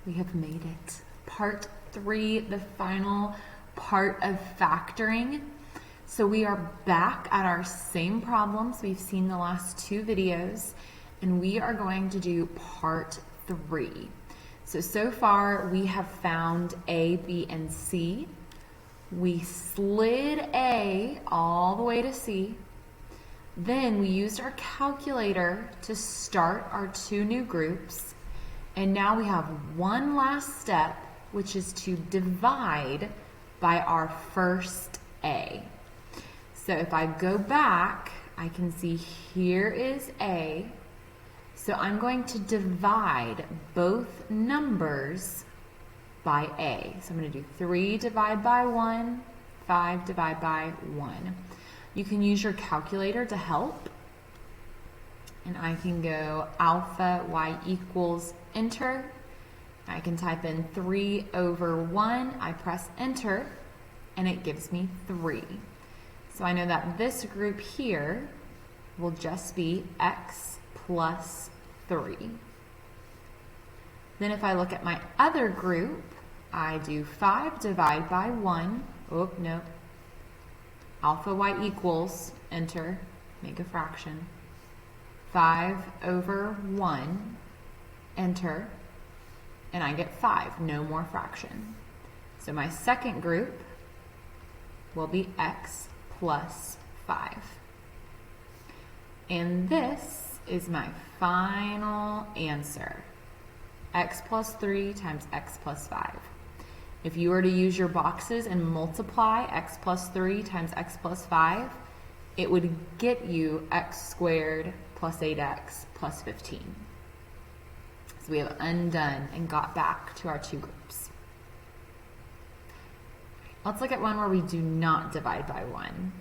We have made it. Part 3, the final part of factoring. So we are back at our same problems we've seen the last 2 videos, and we are going to do part 3. So far we have found A, B, and C. We slid A all the way to C. Then we used our calculator to start our 2 new groups. And now we have one last step, which is to divide by our first A. So if I go back, I can see here is A. So I'm going to divide both numbers by A. So I'm going to do 3 divide by 1, 5 divide by 1. You can use your calculator to help. And I can go alpha y equals enter. I can type in 3 over 1. I press enter and it gives me 3. So I know that this group here will just be x plus 3. Then if I look at my other group, I do 5 divide by 1. Oh, no. Alpha y equals, enter, make a fraction. 5 over 1, enter, and I get 5, no more fraction. So my second group will be x plus 5. And this is my final answer. X plus 3 times x plus 5. If you were to use your boxes and multiply x plus 3 times x plus 5, it would get you x squared plus 8x plus 15. So we have undone and got back to our 2 groups. Let's look at one where we do not divide by 1.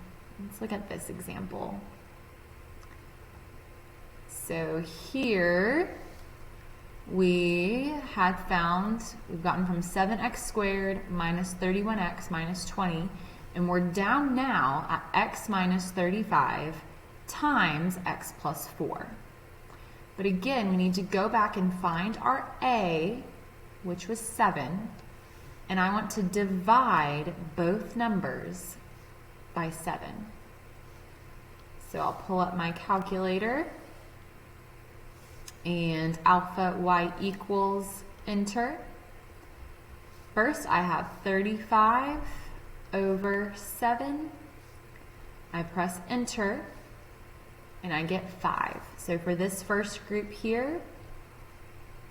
Let's look at this example. So here we had found, we've gotten from 7x squared minus 31x minus 20, and we're down now at x minus 35 times x plus 4. But again, we need to go back and find our A, which was 7, and I want to divide both numbers by 7. So I'll pull up my calculator, and alpha y equals enter. First I have 35 over 7. I press enter and I get 5. So for this first group here,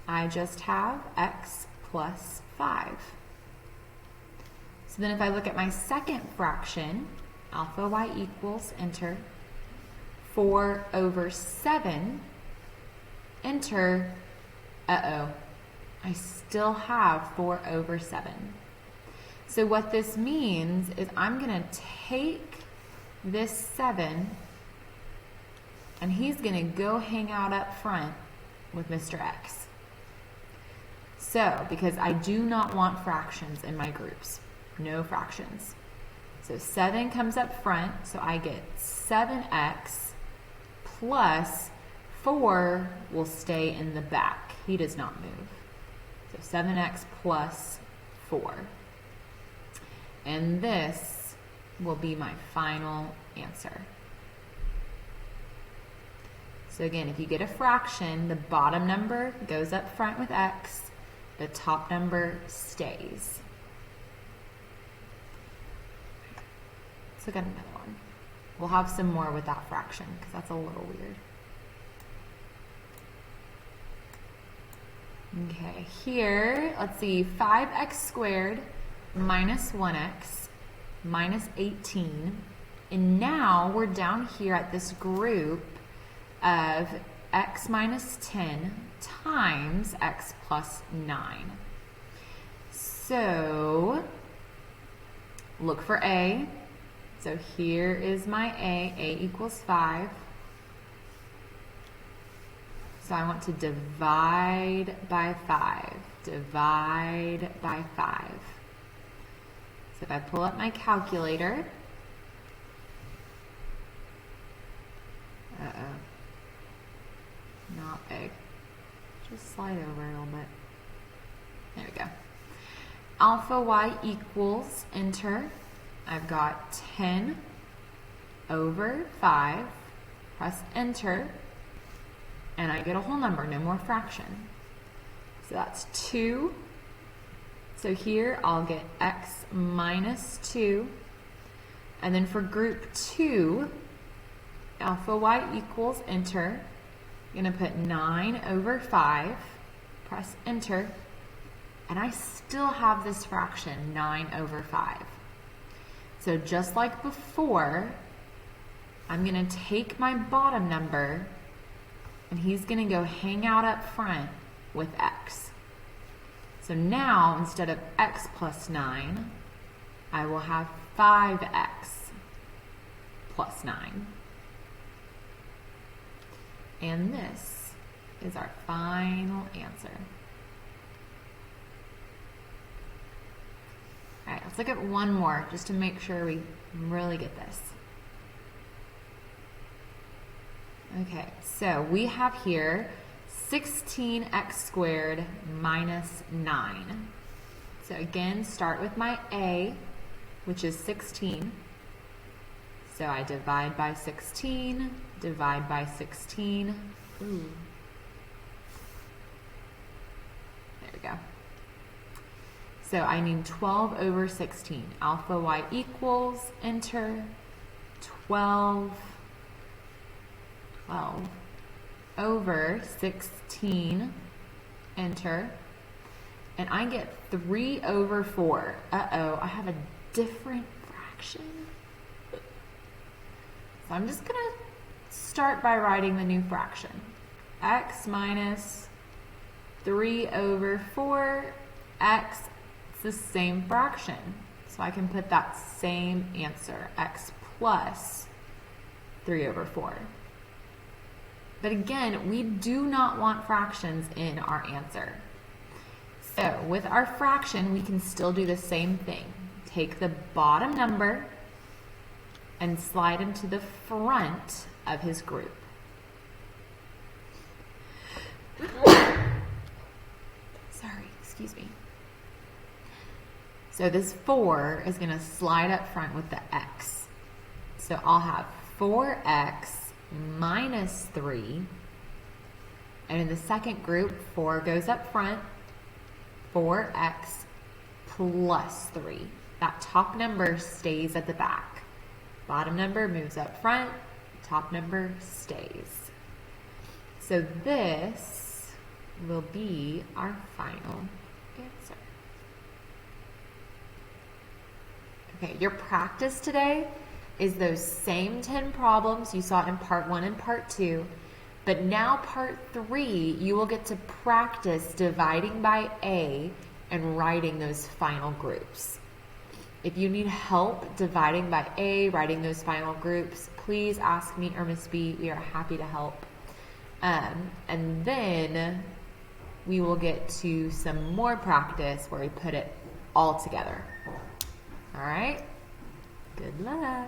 I just have x plus 5. So then if I look at my second fraction, alpha y equals enter. 4 over 7, enter. Uh-oh, I still have 4 over 7. So what this means is I'm going to take this 7 and he's going to go hang out up front with Mr. X. So, because I do not want fractions in my groups, no fractions. So 7 comes up front, so I get 7x plus 4 will stay in the back. He does not move. So 7x plus 4. And this will be my final answer. So again, if you get a fraction, the bottom number goes up front with x, the top number stays. Let's look at another one. We'll have some more with that fraction because that's a little weird. Okay, here, let's see, 5x squared minus 1x minus 18. And now we're down here at this group of x minus 10 times x plus 9. So look for A. So here is my A. A equals 5. So I want to divide by 5. Divide by 5. So if I pull up my calculator, not big. Just slide over a little bit. There we go. Alpha y equals, enter. I've got 10 over 5. Press enter. And I get a whole number, no more fraction. So that's 2. So here I'll get x minus 2. And then for group 2, alpha y equals, enter. I'm going to put 9 over 5. Press enter. And I still have this fraction, 9 over 5. So just like before, I'm going to take my bottom number, and he's going to go hang out up front with x. So now, instead of x plus 9, I will have 5x plus 9. And this is our final answer. All right, let's look at one more just to make sure we really get this. Okay, so we have here 16x squared minus 9. So again, start with my a, which is 16. So I divide by 16, divide by 16. Ooh. There we go. So I need 12 over 16. Alpha y equals, enter, 12 over 16, enter, and I get 3 over 4. Uh-oh, I have a different fraction. So I'm just going to start by writing the new fraction. X minus 3 over 4, x, it's the same fraction. So I can put that same answer, x plus 3 over 4. But again, we do not want fractions in our answer. So with our fraction, we can still do the same thing. Take the bottom number and slide him to the front of his group. Sorry, excuse me. So this 4 is going to slide up front with the x. So I'll have 4x minus 3, and in the second group, 4 goes up front, 4x plus 3. That top number stays at the back. Bottom number moves up front, top number stays. So this will be our final answer. Okay, your practice today is those same 10 problems you saw in part 1 and part 2, but now part 3, you will get to practice dividing by A and writing those final groups. If you need help dividing by A, writing those final groups, please ask me or Miss B. We are happy to help. And then we will get to some more practice where we put it all together. All right? Good luck.